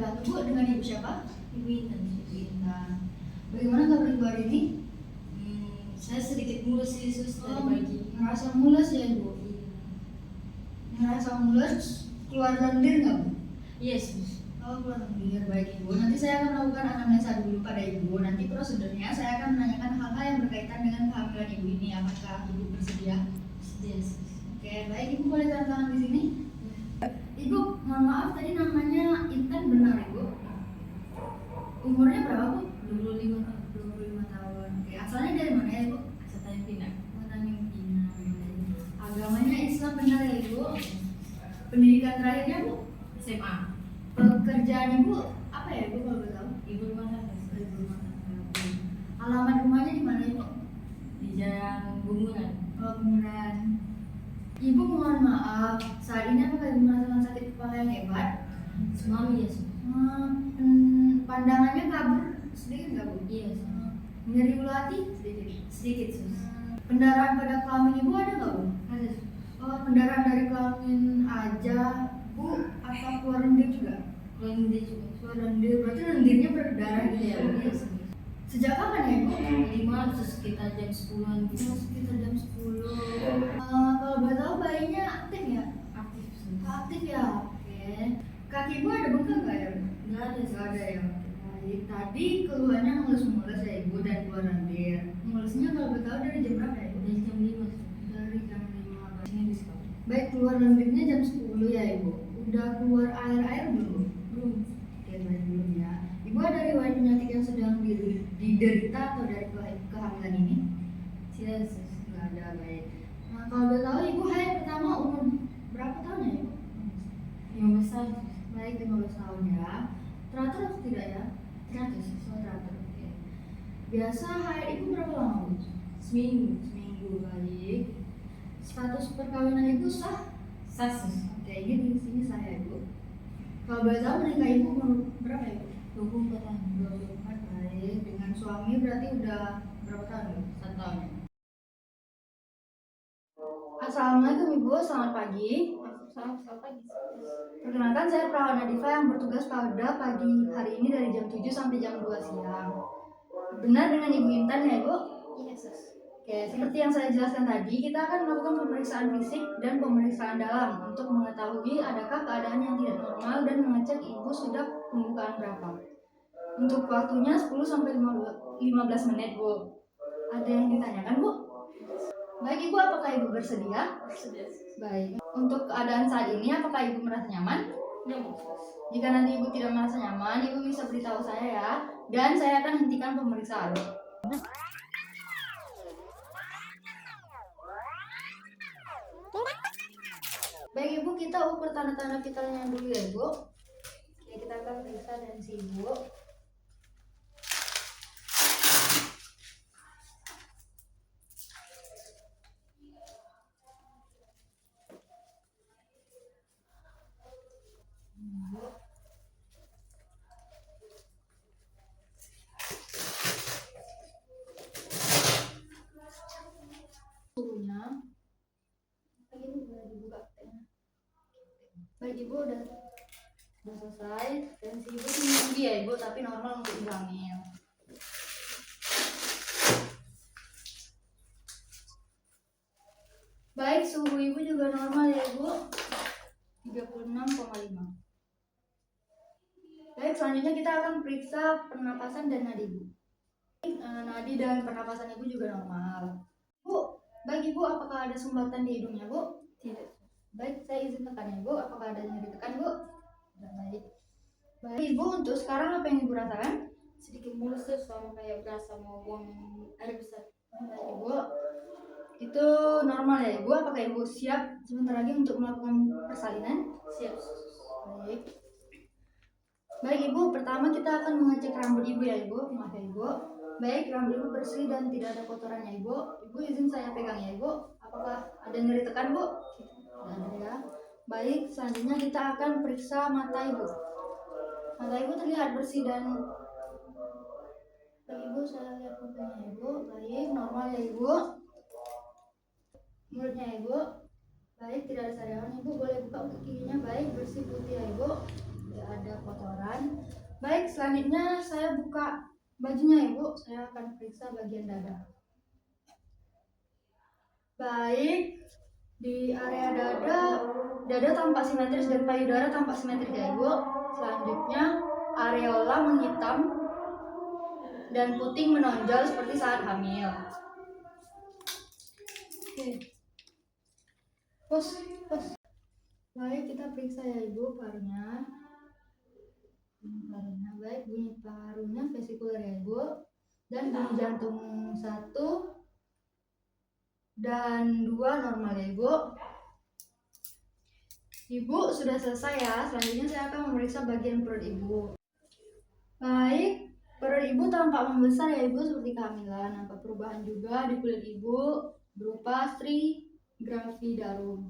wabarakatuh. Bu, dengan ibu siapa? Ibu Intan. Ibu Intan. Bagaimana kabar ibu hari ini? Saya sedikit mulus sih sus dari pagi. Ngerasa mules ya ibu? Iya. Ngerasa mules, keluar lendir nggak bu? Iya sus. Oh, keluar lendir. Baik ibu, nanti saya akan melakukan anamnesa dulu pada ibu. Nanti prosedurnya saya akan menanyakan hal-hal yang berkaitan dengan kehamilan ibu ini. Apakah ibu bersedia? Sedia sus. Oke, baik ibu boleh tanda tangan di sini. Ibu, mohon maaf tadi namanya Intan benar ibu? Umurnya berapa bu? 25 tahun. 25 tahun. Oke, asalnya dari mana ya ibu? Asal Tanjung Pinang. Tanjung Pinang. Agamanya Islam benar ya ibu? Pendidikan terakhirnya bu? SMA. Pekerjaan ibu apa ya ibu kalau boleh tahu? Ibu rumah tangga. Ibu rumah tangga. Alamat rumahnya di mana ibu? Di Jalan Bunguran. Oh, Bunguran. Ibu mohon maaf, saat ini apakah ibu merasakan sakit kepala yang hebat? Tsunami ya sus. Pandangannya kabur sedikit nggak bu? Iya sus. Nyeri ulu hati? Sedikit sus. Pendarahan pada kelamin ibu ada nggak bu? Ada sus. Oh, pendarahan dari kelamin aja bu, apa keluar lendir juga? Kalau ini juga. Keluar lendir, berarti lendirnya berdarah gitu ya bu? Iya sus. Sejak kapan ya ibu? 5 sus sekitar jam 10-an gitu. Sekitar jam 10. Kalau boleh tahu bayinya aktif ya? Aktif sus. Aktif ya? Oke. Kaki ibu ada bengkak nggak ya? Nggak ada sus. Nggak ada ya? Baik. Tadi keluhannya mulus-mulus ya ibu dan keluar lendir. Mulusnya kalau boleh tahu dari jam berapa ya ibu? Dari jam 5 sus. Dari jam 5. Ini di sekolah. Baik, keluar lendirnya jam 10 ya ibu. Udah keluar air-air belum? Belum. Oke, baik belum ya. Ibu ada riwayat penyakit yang sedang diderita atau dari kehamilan ini? Tidak sus. Nggak ada, baik. Nah, kalau boleh tahu ibu haid pertama umur berapa tahun ya ibu? 15 tahun sus. Baik, 15 tahun ya. Teratur atau tidak ya? Teratur sus. Oh, teratur, oke. Biasa haid ibu berapa lama bu? Seminggu. Seminggu, baik. Status perkawinan ibu sah? Sah sus. Oke, ini di sini saya ibu. Kalau boleh tahu menikah ibu umur berapa ibu? 24 tahun. 24, baik. Dengan suami berarti udah berapa tahun ibu? 1 tahun ya? Assalamualaikum ibu, selamat pagi. Selamat pagi. Perkenalkan saya Prawana Diva yang bertugas pada pagi hari ini dari jam 7 sampai jam 2 siang. Benar dengan Ibu Intan ya ibu? Iya sus. Oke, seperti yang saya jelaskan tadi, kita akan melakukan pemeriksaan fisik dan pemeriksaan dalam untuk mengetahui adakah keadaan yang tidak normal dan mengecek ibu sudah pembukaan berapa. Untuk waktunya 10 sampai 15 menit, Bu. Ada yang ditanyakan, Bu? Baik, Ibu, apakah Ibu bersedia? Bersedia sus. Baik. Untuk keadaan saat ini, apakah Ibu merasa nyaman? Nyaman sus. Jika nanti Ibu tidak merasa nyaman, Ibu bisa beritahu saya ya, dan saya akan hentikan pemeriksaan. Baik ibu, kita ukur tanda-tanda vitalnya dulu ya ibu. Oke, kita akan periksa tensi ibu. Suhunya. Ini boleh dibuka. Baik ibu, udah selesai. Tensi ibu tinggi ya ibu, tapi normal untuk ibu hamil. Baik, suhu ibu juga normal ya ibu, 36,5. Baik, selanjutnya kita akan periksa pernapasan dan nadi ibu. Nadi dan pernapasan ibu juga normal. Bu, baik ibu, apakah ada sumbatan di hidungnya bu? Tidak. Baik, saya izin tekan ya bu. Apakah ada nyeri tekan bu? Baik. Baik ibu, untuk sekarang apa yang ibu rasakan? Sedikit mulus sus sama kayak berasa mau buang air besar. Baik ibu, itu normal ya ibu. Apakah ibu siap sebentar lagi untuk melakukan persalinan? Siap sus. Baik. Baik ibu, pertama kita akan mengecek rambut ibu ya ibu. Maaf ya ibu. Baik, rambut ibu bersih dan tidak ada kotorannya ibu. Ibu izin saya pegang ya ibu. Apakah ada nyeri tekan bu? Tidak ada ya. Baik, selanjutnya kita akan periksa mata ibu. Mata ibu terlihat bersih dan baik ibu, saya lihat pupilnya ibu. Baik, normal ya ibu. Mulutnya ibu. Baik, tidak ada sariawan ibu. Boleh buka untuk giginya. Baik, bersih putih ya ibu. Tidak ada kotoran. Baik, selanjutnya saya buka bajunya ibu. Saya akan periksa bagian dada. Baik, di area dada tampak simetris dan payudara tampak simetris ya ibu. Selanjutnya areola menghitam dan puting menonjol seperti saat hamil. Oke, pos. Baik, kita periksa ya ibu parunya. Baik, bunyi parunya vesikuler ya ibu, dan bunyi jantung 1 dan 2 normal ya ibu. Ibu sudah selesai ya. Selanjutnya saya akan memeriksa bagian perut ibu. Baik, perut ibu tampak membesar ya ibu seperti kehamilan. Nampak perubahan juga di kulit ibu berupa strigravidarum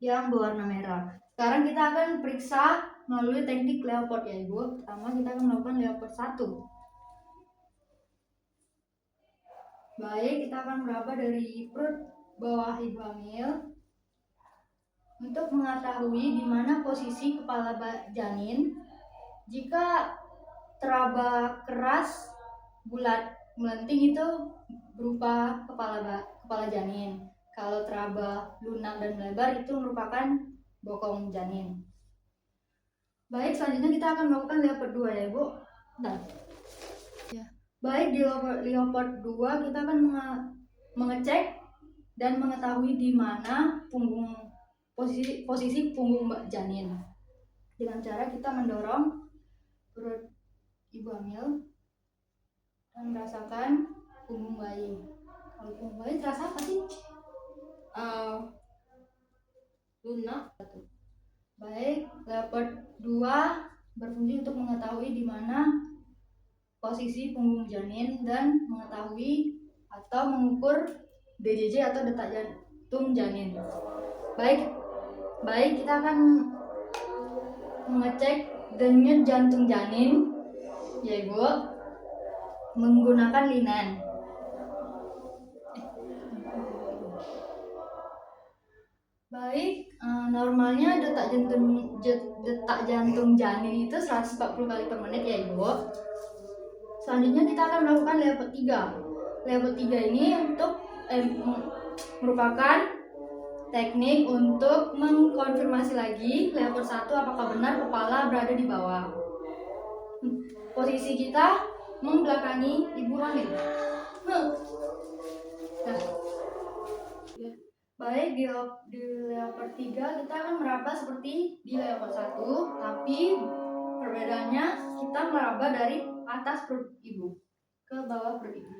yang berwarna merah. Sekarang kita akan periksa melalui teknik Leopard ya ibu. Pertama kita akan melakukan Leopard 1. Baik, kita akan meraba dari perut bawah ibu hamil untuk mengetahui di mana posisi kepala janin. Jika teraba keras, bulat, melenting itu berupa kepala janin. Kalau teraba lunak dan melebar itu merupakan bokong janin. Baik, selanjutnya kita akan melakukan Leopard 2 ya ibu. Nah, ya. Baik, di Leopard 2 kita akan mengecek dan mengetahui di mana posisi punggung janin dengan cara kita mendorong perut ibu hamil dan merasakan punggung bayi. Kalau punggung bayi terasa apa sih? Lunak. Baik, Leopard 2 berfungsi untuk mengetahui di mana posisi punggung janin dan mengetahui atau mengukur DJJ atau detak jantung janin. Baik, kita akan mengecek denyut jantung janin ya ibu menggunakan linen. Baik, normalnya detak jantung janin itu 140 kali per menit ya ibu. Selanjutnya kita akan melakukan Leopard 3. Leopard 3 ini merupakan teknik untuk mengkonfirmasi lagi Leopard 1 apakah benar kepala berada di bawah. Posisi kita membelakangi ibu hamil. Nah, baik, di Leopard 3 kita akan meraba seperti di Leopard 1, tapi perbedaannya kita meraba dari atas perut ibu ke bawah perut ibu.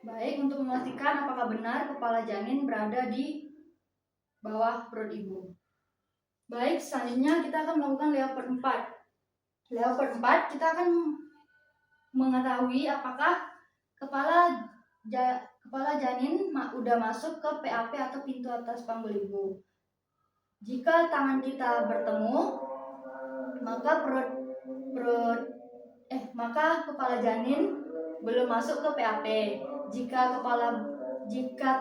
Baik, untuk memastikan apakah benar kepala janin berada di bawah perut ibu. Baik, selanjutnya kita akan melakukan Leopard 4. Leopard 4 kita akan mengetahui apakah kepala janin udah masuk ke PAP atau pintu atas panggul ibu. Jika tangan kita bertemu, maka kepala janin belum masuk ke PAP. Jika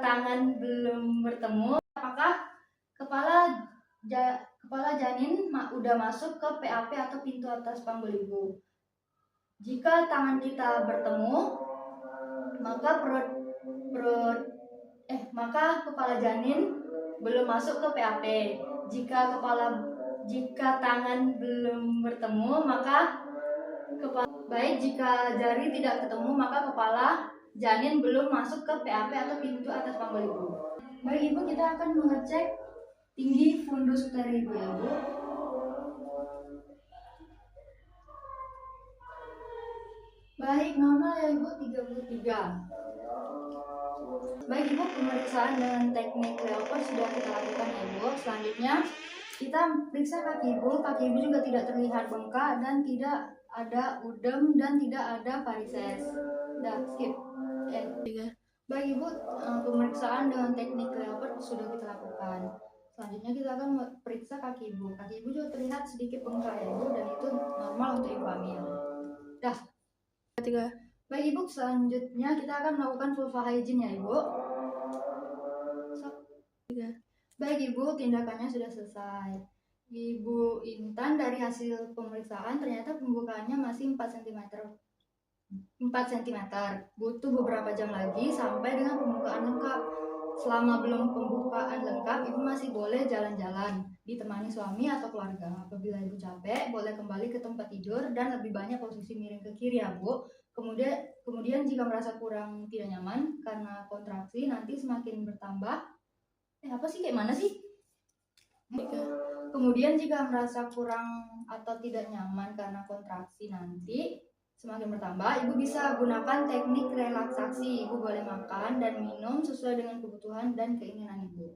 tangan belum bertemu, apakah kepala janin udah masuk ke PAP atau pintu atas panggul ibu. Jika tangan kita bertemu, maka kepala janin belum masuk ke PAP. Jika tangan belum bertemu, maka jika jari tidak ketemu, maka kepala janin belum masuk ke PAP atau pintu atas panggul ibu. Baik ibu, kita akan mengecek tinggi fundus uteri ibu ya bu. Baik, normal ya ibu 33. Baik ibu, pemeriksaan dengan teknik Leopard sudah kita lakukan ya ibu. Selanjutnya kita periksa kaki ibu. Kaki ibu juga tidak terlihat bengkak dan tidak ada udem dan tidak ada varises. Udah skip. Baik ibu, pemeriksaan dengan teknik Leopard sudah kita lakukan. Selanjutnya kita akan periksa kaki ibu. Kaki ibu juga terlihat sedikit bengkak ya ibu, dan itu normal untuk ibu hamil. Dah. Baik ibu, selanjutnya kita akan melakukan vulva hygiene ya ibu. Baik Ibu, tindakannya sudah selesai. Ibu Intan dari hasil pemeriksaan ternyata pembukaannya masih 4 cm. 4 cm. Butuh beberapa jam lagi sampai dengan pembukaan lengkap. Selama belum pembukaan lengkap, Ibu masih boleh jalan-jalan, ditemani suami atau keluarga. Apabila Ibu capek, boleh kembali ke tempat tidur dan lebih banyak posisi miring ke kiri ya Bu. Kemudian jika merasa kurang tidak nyaman karena kontraksi, nanti semakin bertambah. Apa sih, kayak mana sih? Kemudian jika merasa kurang atau tidak nyaman karena kontraksi nanti semakin bertambah, Ibu bisa gunakan teknik relaksasi. Ibu boleh makan dan minum sesuai dengan kebutuhan dan keinginan Ibu.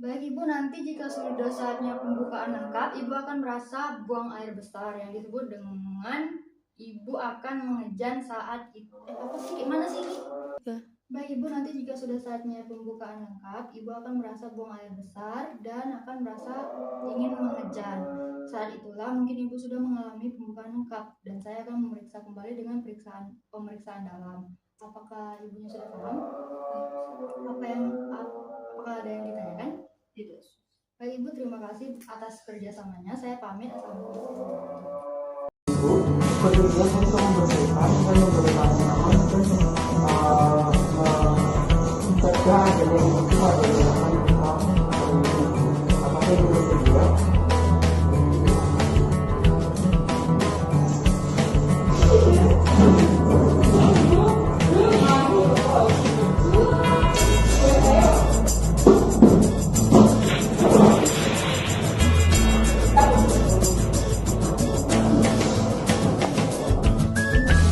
Baik Ibu, nanti jika sudah saatnya pembukaan lengkap, Ibu akan merasa buang air besar yang disebut dengan Ibu akan mengejan saat itu. Apa sih, gimana sih ini? Baik Ibu, nanti jika sudah saatnya pembukaan lengkap, Ibu akan merasa buang air besar dan akan merasa ingin mengejan. Saat itulah mungkin Ibu sudah mengalami pembukaan lengkap dan saya akan memeriksa kembali dengan pemeriksaan dalam. Apakah Ibunya sudah paham? Apakah ada yang ditanyakan? Tidak. Baik Ibu, terima kasih atas kerjasamanya. Saya pamit. Assalamualaikum. Kemudian untuk membersihkan dan memberikan nyaman dan mencegah adanya itu adalah apakah itu bersedia?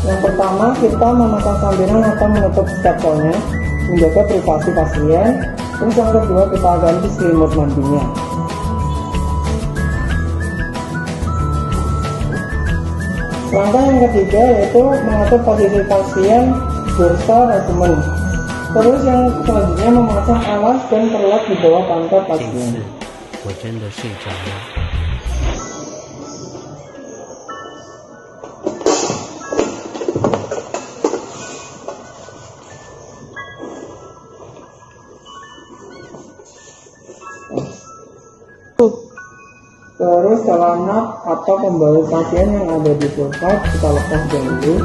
Yang pertama, kita memasang sambiran atau menutup stapelnya, menjaga privasi pasien. Terus yang kedua, kita ganti selimut mandinya. Langkah yang ketiga yaitu mengatur posisi pasien bursa resumen. Terus yang selanjutnya memasang alas dan perlak di bawah pantat 这 pasien. 次我真的睡着了。 Terus celana atau pembalut pasien yang ada di pulsa kita lepas dulu.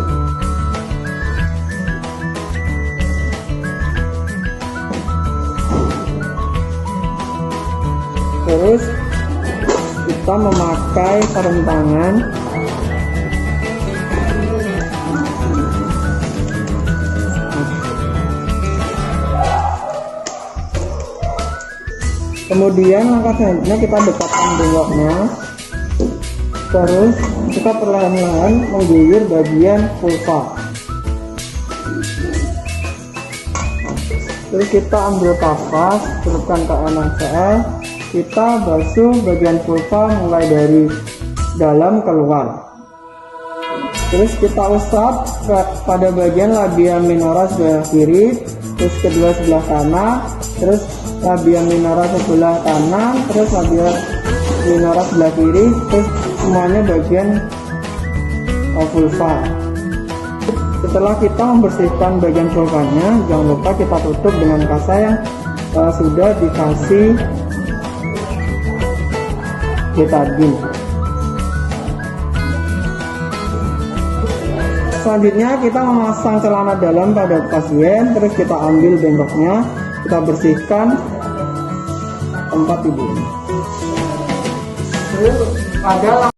Terus kita memakai sarung tangan. Kemudian langkah selanjutnya kita dekatkan bengkoknya. Terus kita perlahan-lahan mengguyur bagian vulva. Terus kita ambil kapas, celupkan ke NaCl. Kita basuh bagian vulva mulai dari dalam keluar. Terus kita usap pada bagian labia minora sebelah kiri, terus kedua sebelah kanan, terus labia minora sebelah kanan, terus labia minora sebelah kiri, terus semuanya bagian vulva. Setelah kita membersihkan bagian vulvanya, jangan lupa kita tutup dengan kasa yang sudah dikasih betadine. Selanjutnya kita memasang celana dalam pada pasien, terus kita ambil bengkoknya, kita bersihkan tempat tidur. Terus ada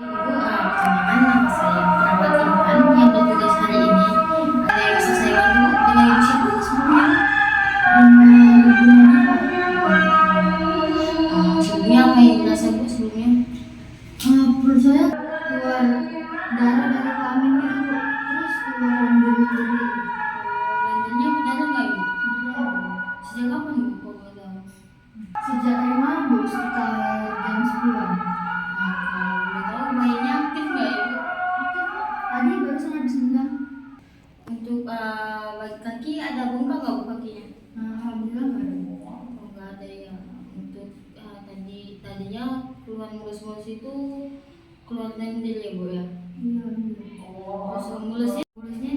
Nama saya perawat Intan yang bertugas hari ini. Ada yang bisa saya bantu dengan ibu siapa sebelumnya? Sebelumnya apa yang dirasa ibu sebelumnya? Perut saya keluar darah dari kelaminnya Ibu. Terus keluar lendir-lendir. Lendirnya berdarah nggak ibu? Berdarah. Sejak kapan ibu kok berdarah? Sejak dari mana Bu? Sekitar jam 10-an. Kalau boleh tahu bayinya aktif nggak ibu? Tadi barusan habis nendang. Untuk bagi kaki ada bengkak nggak bu kakinya? Alhamdulillah nggak ada. Oh, nggak ada ya. Untuk tadinya keluar mulus-mulus itu keluar lendir ya bu ya? Iya, alhamdulillah. Terus mulusnya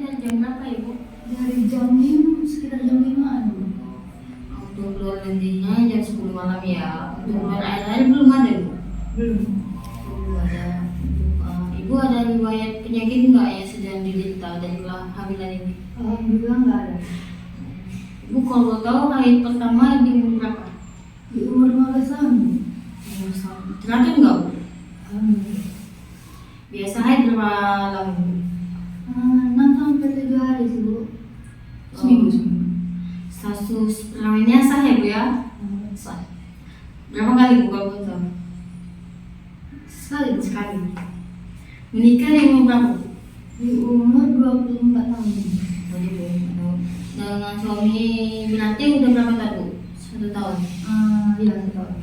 dari jam berapa ya bu? Dari jam 5, sekitar jam 5-an Bu. malam ya. Untuk keluar air belum ada Bu. Belum. Belum ada. Ibu ada riwayat penyakit nggak ya sedang diderita dari kehamilan ini? Alhamdulillah nggak ada. Ibu kalau tahu haid pertama di umur berapa? Di umur 15 tahun. Umur tahun. Terakhir nggak Bu? Alhamdulillah. Biasa haid berapa lama Bu? 6 sampai 7 hari sih Bu. Seminggu. Status perkawinnya sah ya Bu ya? Sah. Berapa kali Bu kalau boleh tahu? Sekali Bu. Sekali. Menikah di umur berapa Bu? Di umur 24 tahun. Tadi Bu. Dengan suami berarti udah berapa tahun Bu? 1 tahun. Iya 1 tahun.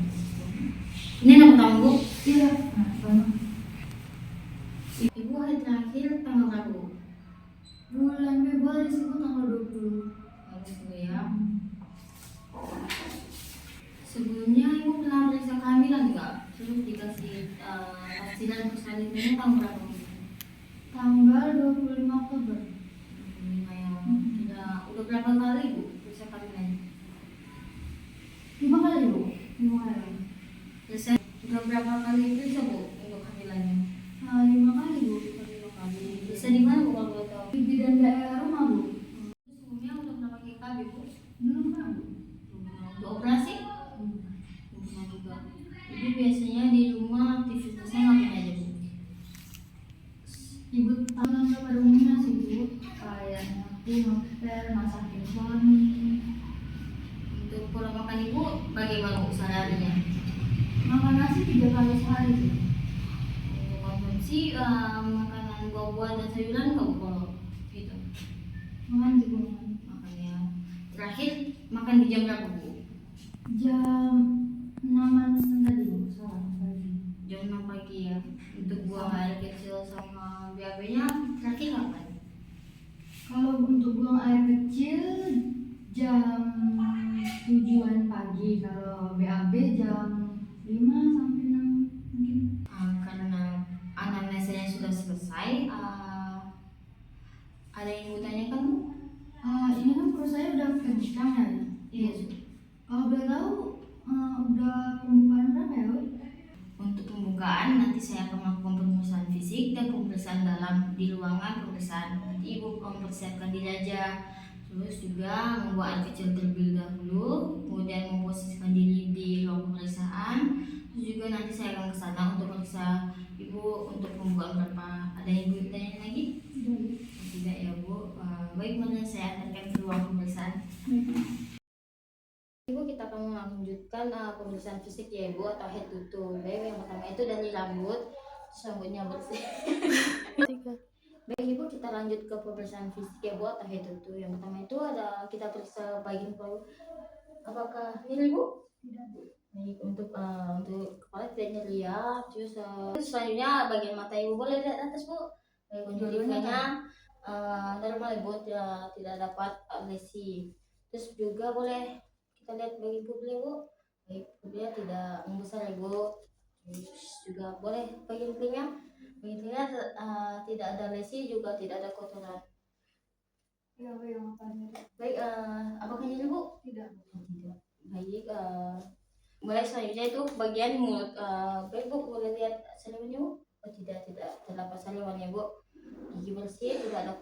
Ini anak pertama Bu? Iya. Sama. Ibu hari terakhir tanggal berapa Bu? Bulan Februari sih Bu, tanggal 20. Bagus Bu ya. Sebelumnya Ibu pernah periksa kehamilan nggak? Terus dikasih pastilan persalinannya tanggal berapa Bu? Tanggal 25 Oktober. Udah berapa kali Bu periksa kehamilan? 5 kali Bu. 5 kali. Terus udah berapa kali periksa Bu untuk kehamilannya? 5 kali Bu. 5 kali. Bisa di mana Bu kalau boleh tahu? Di bidan daerah rumah Bu. Sebelumnya udah pernah pakai KB Bu? Belum pernah Bu. Untuk operasi? Belum pernah juga. Ibu biasanya di rumah aktivitasnya ngapain aja Bu? Ibu tangan pada umumnya sih Bu. Kayak nyapu, ngepel, masakin suami. Untuk pola makan Ibu bagaimana Bu sehari-harinya? Makan nasi 3 kali sehari sih. Untuk konsumsi makanan buah-buahan dan sayuran nggak Bu kalau gitu? Makan sih Bu. Makannya terakhir makan di jam berapa Bu? Jam 6-an tadi Bu. Salah pagi. Jam 6 pagi ya. Untuk buang air kecil sama BAB-nya terakhir kapan? Kalau untuk buang air kecil jam 7-an pagi. Kalau BAB jam 5 sampai 6 mungkin. Karena anamnesanya sudah selesai, ada yang mau tanyakan Bu? Ini kan perut saya udah kencang ya. Iya sudah. Kalau boleh tahu udah pembukaan berapa ya Bu? Untuk pembukaan nanti saya akan melakukan pemeriksaan fisik dan pemeriksaan dalam di ruangan pemeriksaan. Nanti Ibu mempersiapkan diri aja. Terus juga membuat air kecil terlebih dahulu, kemudian memposisikan diri di ruang pemeriksaan. Terus juga nanti saya akan ke sana untuk periksa Ibu untuk pembukaan berapa. Ada yang Ibu tanya lagi? Tidak ya Bu. Baik, mari saya antarkan ke ruang pemeriksaan. Ibu, kita akan melanjutkan pemeriksaan fisik ya Ibu atau head to toe. Baik, yang pertama itu dari rambut, rambutnya bersih. Baik Ibu, kita lanjut ke pemeriksaan fisik ya Bu atau head to toe. Yang pertama itu ada kita periksa bagian paru. Apakah nyeri Bu? Tidak Bu. Baik, untuk kepala tidak nyeri ya. Terus selanjutnya bagian mata Ibu boleh lihat atas Bu. Baik, untuk lukanya normal Ibu, tidak dapat lesi. Terus juga boleh kita lihat bagian pupilnya Bu. Baik, pupilnya tidak membesar Ibu. Terus juga boleh bagian telinga. Bagian telinga tidak ada lesi, juga tidak ada kotoran. Ya Bu, yang apanya? Baik, apakah nyeri Bu? Tidak. Tidak. Baik, mulai selanjutnya itu bagian mulut. Baik Bu, boleh lihat saliwannya Bu? Oh tidak terdapat saliwannya Bu. Gigi bersih, tidak ada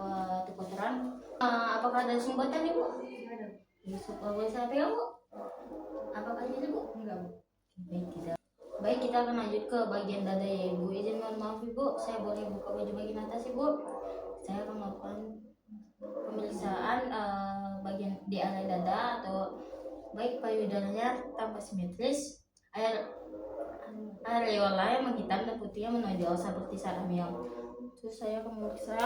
kotoran. Apakah ada sumbatan Ibu? Tidak ada. Boleh saya pegang Bu? Apakah nyeri Bu? Enggak Bu. Baik, tidak. Baik, kita akan lanjut ke bagian dada ya Ibu. Izin mohon maaf Ibu, saya boleh buka baju bagian atas Ibu. Saya akan melakukan pemeriksaan bagian di area dada atau baik payudaranya tanpa simetris, areola yang menghitam dan putih yang menonjol seperti saraf yang. Terus saya akan memeriksa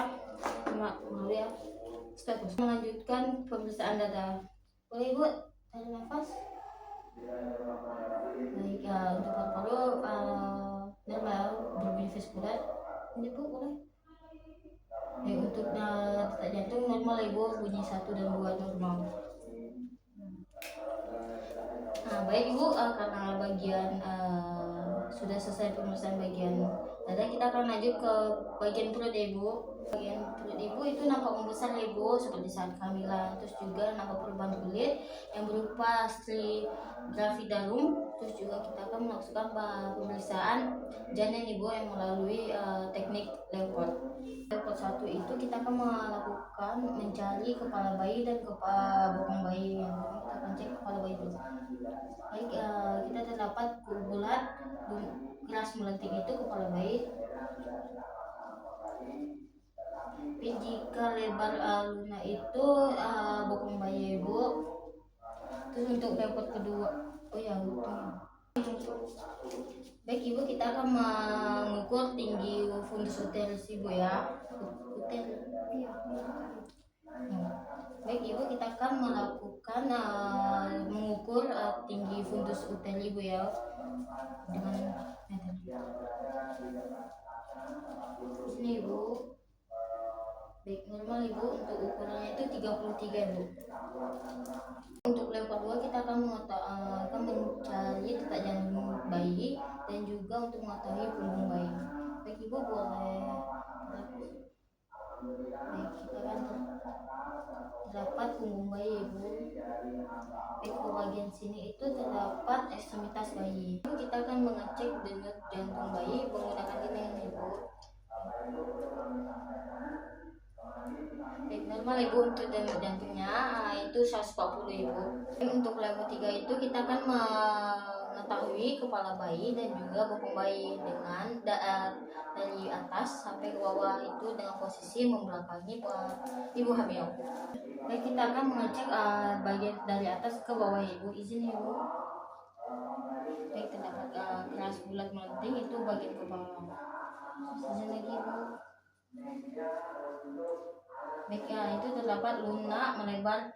melalui status. Melanjutkan pemeriksaan dada. Boleh Ibu tarik nafas. Baik, untuk paru-paru normal berbunyi vaskular. Ini Bu boleh. Baik, untuk detak jantung normal Ibu, bunyi 1 dan 2 normal. Baik Ibu, karena bagian sudah selesai pemeriksaan bagian dada, kita akan lanjut ke bagian perut ya Ibu. Bagian perut ibu itu nampak membesar ya ibu, seperti saat kehamilan. Terus juga nampak perubahan kulit yang berupa gravidarum. Terus juga kita akan melakukan pemeriksaan janin ibu yang melalui teknik Leucort. Leucort 1 itu kita akan melakukan mencari kepala bayi dan bokong bayi. Yang kita akan cek kepala bayi dulu. Baik, kita terdapat bulat keras melenting itu kepala bayi. Tapi jika lebar luna itu bokong bayi ibu. Terus untuk Leucort kedua, baik ibu, kita akan mengukur tinggi fundus uterus ibu ya. Baik ibu, kita akan melakukan mengukur tinggi fundus uterus ibu ya dengan meter. Sini ibu. Baik, normal ibu, untuk ukurannya itu 33 ibu. Untuk Leucort 2 kita akan mencari detak jantung bayi dan juga untuk mengetahui punggung bayi. Baik ibu, boleh. Baik, kita akan terdapat punggung bayi ibu. Baik, ke bagian sini itu terdapat ekstremitas bayi. Kita akan mengecek denyut jantung bayi menggunakan ini ibu. Baik, normal ibu, untuk denyut jantungnya itu 140 ibu. Untuk Leucort 3 itu kita akan mengetahui kepala bayi dan juga bokong bayi dengan dari atas sampai ke bawah itu dengan posisi membelakangi ibu hamil. Baik, kita akan mengecek bagian dari atas ke bawah ibu. Izin ibu. Baik, terdapat keras bulat melenting itu bagian kepala. Izin lagi ibu. Baik, itu terdapat lunak melebar,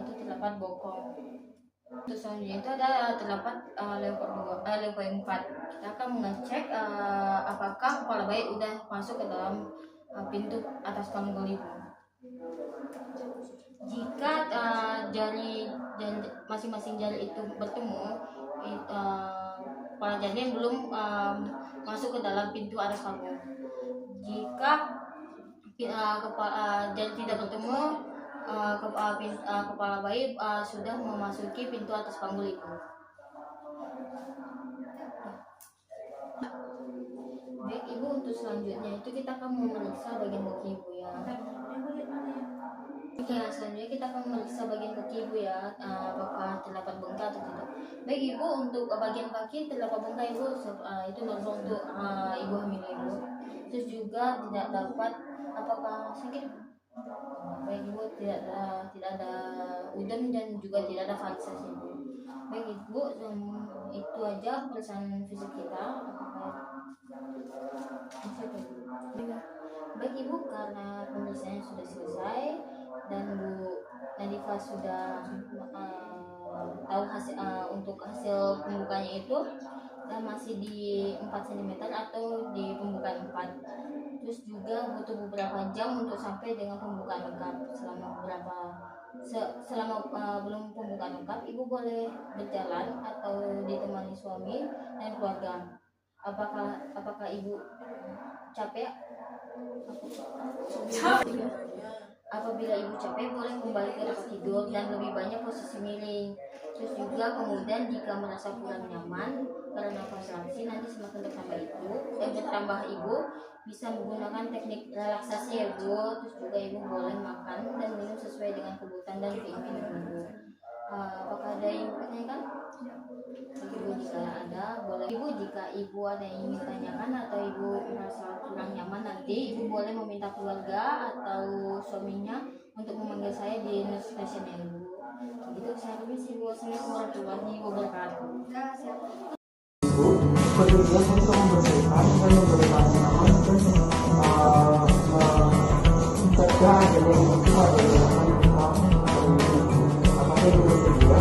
itu terdapat bokong. Terus selanjutnya itu ada terdapat Leucort 4. Kita akan mengecek apakah kepala bayi udah masuk ke dalam pintu atas panggul ibu. Jika jari masing-masing jari itu bertemu, kepala janin belum masuk ke dalam pintu atas panggul. Jika jari tidak bertemu, kepala bayi sudah memasuki pintu atas panggul ibu. Baik ibu, untuk selanjutnya itu kita akan memeriksa bagian kaki ibu ya. Oke, selanjutnya kita akan memeriksa bagian kaki ibu ya, apakah terdapat bengkak atau tidak. Baik ibu, untuk bagian kaki terdapat bengkak ibu, itu normal untuk ibu hamil ibu. Terus juga tidak dapat apakah sakit. Baik ibu, tidak ada udem dan juga tidak ada varises ibu. Baik ibu, itu aja pemeriksaan fisik kita. Baik ibu, karena pemeriksaannya sudah selesai dan Bu Nadifa sudah tahu untuk hasil pembukanya itu dan masih di 4 cm atau di pembukaan 4. Terus juga butuh beberapa jam untuk sampai dengan pembukaan lengkap. Selama belum pembukaan lengkap, ibu boleh berjalan atau ditemani suami dan keluarga. Apakah ibu capek? Apabila ibu capek, boleh kembali ke tempat tidur dan lebih banyak posisi miring. Terus juga kemudian jika merasa kurang nyaman karena kontraksi, nanti semakin bertambah itu dan bertambah ibu bisa menggunakan teknik relaksasi ya bu. Terus juga ibu boleh makan dan minum sesuai dengan kebutuhan dan keinginan ibu. Apakah ada yang bertanyakan? Ibu jika ada, boleh ibu, jika ibu ada yang ingin tanyakan atau ibu merasa kurang nyaman, nanti ibu boleh meminta keluarga atau suaminya untuk memanggil saya di nurse station ya ibu. Begitu, saya permisi ibu. Assalamualaikum warahmatullahi wabarakatuh. Bertujuan untuk membersihkan dan memberikan nyaman dan mencegah adanya itu adalah apakah itu bersedia?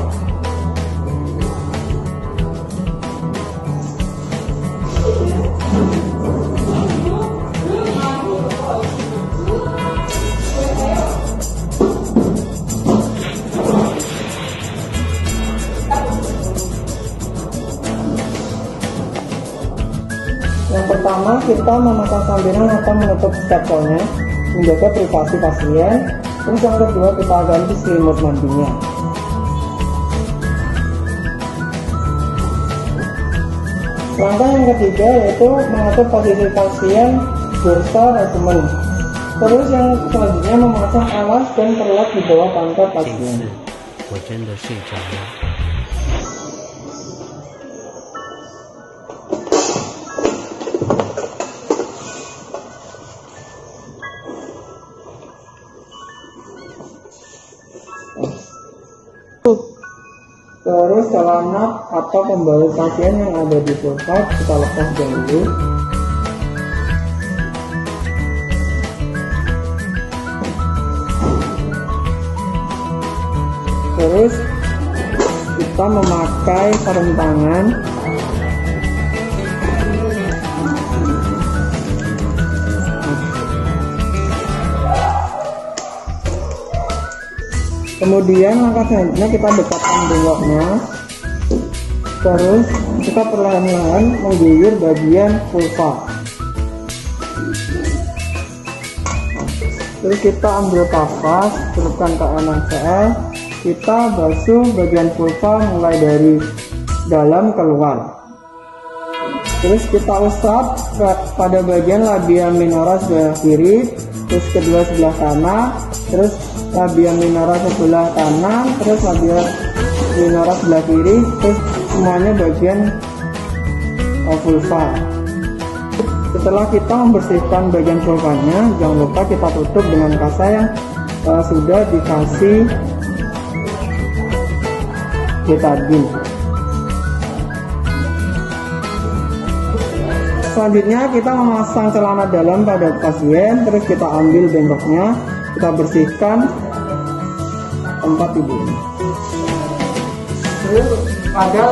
Yang pertama, kita memasang sambiran atau menutup stapelnya. menjaga privasi pasien. Terus yang kedua kita ganti selimut mandinya. Langkah yang ketiga yaitu mengatur posisi pasien bursa resumen. Terus yang selanjutnya memasang alas dan perlat di bawah pantat 这 pasien. 次我真的睡着了。 Terus celana atau pembalut pasien yang ada di vulva kita lepas dulu. Terus kita memakai sarung tangan. Kemudian langkah selanjutnya kita dekatkan bengkoknya. Terus kita perlahan-lahan mengguyur bagian vulva. Terus kita ambil kapas, celupkan ke NaCl. Kita basuh bagian vulva mulai dari dalam keluar. Terus kita usap pada bagian labia minora sebelah kiri, terus kedua sebelah kanan, terus labia minora sebelah kanan, terus labia minora sebelah kiri, terus semuanya bagian vulva. Setelah kita membersihkan bagian vulvanya, jangan lupa kita tutup dengan kasa yang sudah dikasih betadine. Selanjutnya kita memasang celana dalam pada pasien. Terus kita ambil bengkoknya, kita bersihkan tempat tidurnya. Terus pada